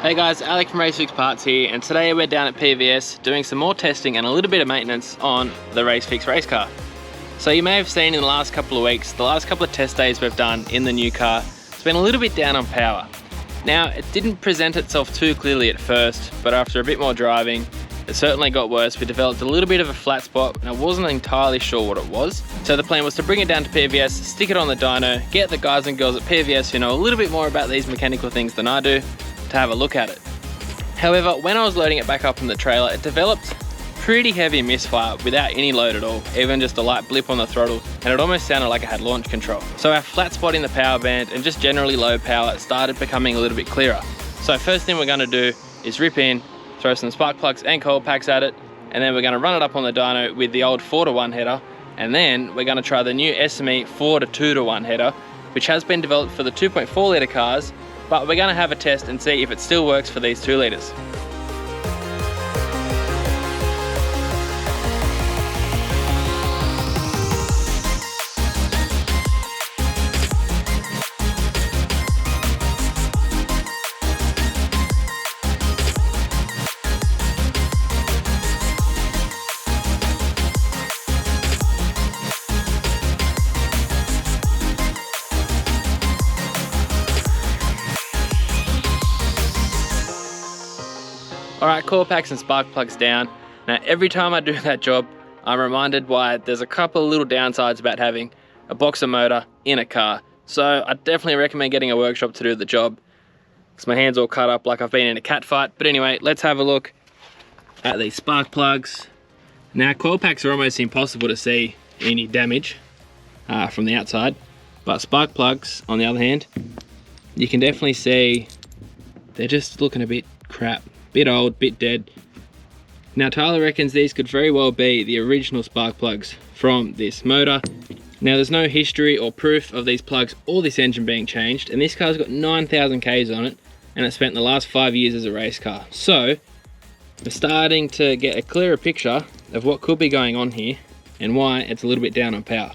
Hey guys, Alec from Racefix Parts here, and today we're down at PVS doing some more testing and a little bit of maintenance on the Racefix race car. So you may have seen in the last couple of weeks, the last couple of test days we've done in the new car, it's been a little bit down on power. Now, it didn't present itself too clearly at first, but after a bit more driving, it certainly got worse. We developed a little bit of a flat spot, and I wasn't entirely sure what it was. So the plan was to bring it down to PVS, stick it on the dyno, get the guys and girls at PVS who know a little bit more about these mechanical things than I do, to have a look at it. However, when I was loading it back up in the trailer, it developed pretty heavy misfire without any load at all, even just a light blip on the throttle, and it almost sounded like it had launch control. So our flat spot in the power band and just generally low power started becoming a little bit clearer. So first thing we're going to do is rip in, throw some spark plugs and coil packs at it, and then we're going to run it up on the dyno with the old 4:1 header, and then we're going to try the new SME 4:2:1 header, which has been developed for the 2.4 litre cars, but we're going to have a test and see if it still works for these 2 litres. Alright, coil packs and spark plugs down. Now every time I do that job, I'm reminded why there's a couple of little downsides about having a boxer motor in a car. So I definitely recommend getting a workshop to do the job, because my hand's all cut up like I've been in a cat fight. But anyway, let's have a look at these spark plugs. Now coil packs are almost impossible to see any damage from the outside, but spark plugs on the other hand, you can definitely see they're just looking a bit crap. Bit old, bit dead. Now Tyler reckons these could very well be the original spark plugs from this motor. Now there's no history or proof of these plugs or this engine being changed, and this car's got 9,000 Ks on it, and it's spent the last 5 years as a race car. So we're starting to get a clearer picture of what could be going on here and why it's a little bit down on power.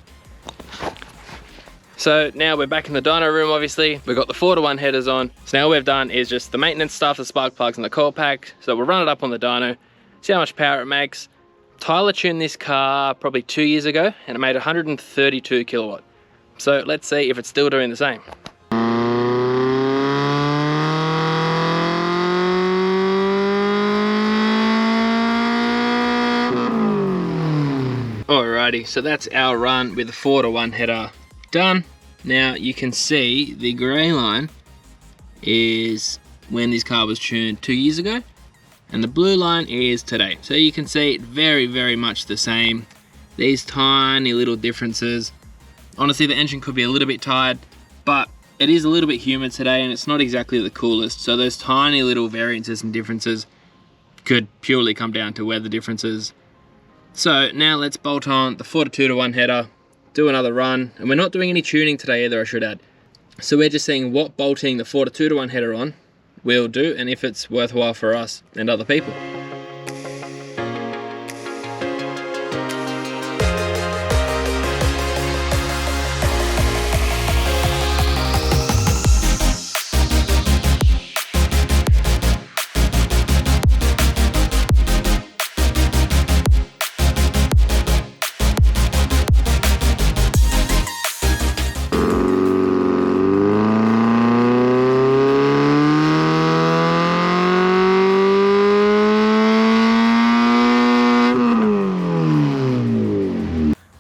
So now we're back in the dyno room, obviously. We've got the 4:1 headers on. So now what we've done is just the maintenance stuff, the spark plugs and the coil pack. So we'll run it up on the dyno, see how much power it makes. Tyler tuned this car probably 2 years ago, and it made 132 kilowatt. So let's see if it's still doing the same. Alrighty, so that's our run with the 4:1 header done. Now you can see the grey line is when this car was tuned 2 years ago, and the blue line is today. So you can see it very much the same. These tiny little differences. Honestly, the engine could be a little bit tired, but it is a little bit humid today and it's not exactly the coolest. So those tiny little variances and differences could purely come down to weather differences. So now let's bolt on the 4:2:1 header, do another run, and we're not doing any tuning today either, I should add. So we're just seeing what bolting the 4:2:1 header on will do, and if it's worthwhile for us and other people.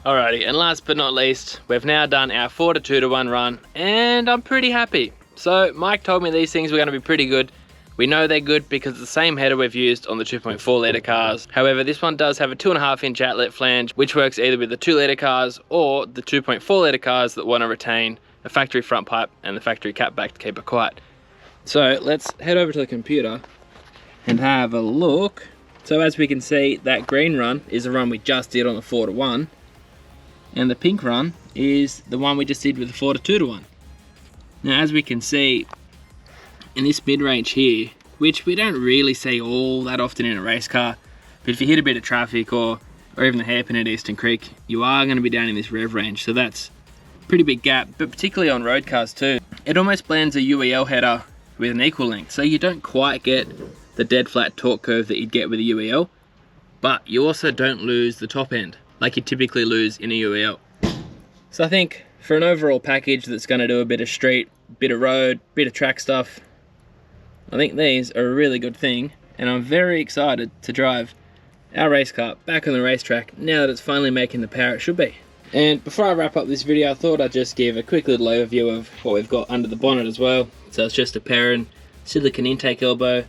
Alrighty, and last but not least, we've now done our 4:2:1 run, and I'm pretty happy. So Mike told me these things were going to be pretty good. We know they're good because it's the same header we've used on the 2.4 litre cars. However, this one does have a 2.5 inch outlet flange, which works either with the 2 litre cars or the 2.4 litre cars that want to retain a factory front pipe and the factory cap back to keep it quiet. So let's head over to the computer and have a look. So as we can see, that green run is the run we just did on the 4:1. And the pink run is the one we just did with the 4:2:1. Now as we can see in this mid-range here, which we don't really see all that often in a race car, but if you hit a bit of traffic or even the hairpin at Eastern Creek, you are going to be down in this rev range. So that's a pretty big gap, but particularly on road cars too. It almost blends a UEL header with an equal length. So you don't quite get the dead flat torque curve that you'd get with a UEL, but you also don't lose the top end like you typically lose in a UEL. So I think for an overall package that's going to do a bit of street, bit of road, bit of track stuff, I think these are a really good thing, and I'm very excited to drive our race car back on the racetrack now that it's finally making the power it should be. And before I wrap up this video, I thought I'd just give a quick little overview of what we've got under the bonnet as well. So it's just a Perrin silicon intake elbow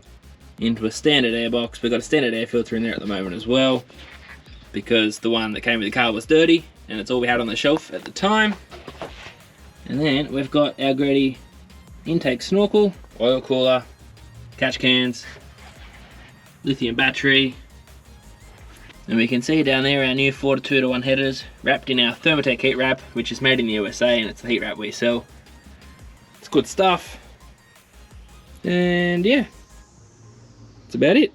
into a standard airbox. We've got a standard air filter in there at the moment as well, because the one that came with the car was dirty and it's all we had on the shelf at the time. And then we've got our Grady intake snorkel, oil cooler, catch cans, lithium battery, and we can see down there our new 4:2:1 headers wrapped in our Thermatec heat wrap, which is made in the USA, and it's the heat wrap we sell. It's good stuff. And yeah, that's about it.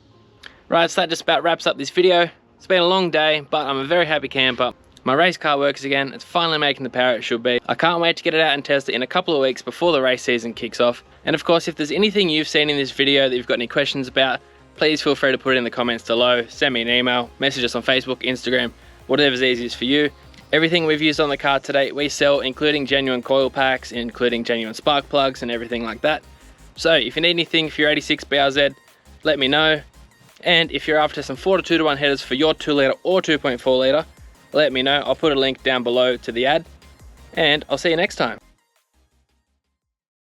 Right, so that just about wraps up this video. It's been a long day, but I'm a very happy camper. My race car works again. It's finally making the power it should be. I can't wait to get it out and test it in a couple of weeks before the race season kicks off. And of course, if there's anything you've seen in this video that you've got any questions about, please feel free to put it in the comments below. Send me an email, message us on Facebook, Instagram, whatever's easiest for you. Everything we've used on the car today we sell, including genuine coil packs, including genuine spark plugs and everything like that. So if you need anything for your 86 BRZ, let me know. And if you're after some 4:2:1 headers for your 2 litre or 2.4 litre, let me know. I'll put a link down below to the ad, and I'll see you next time.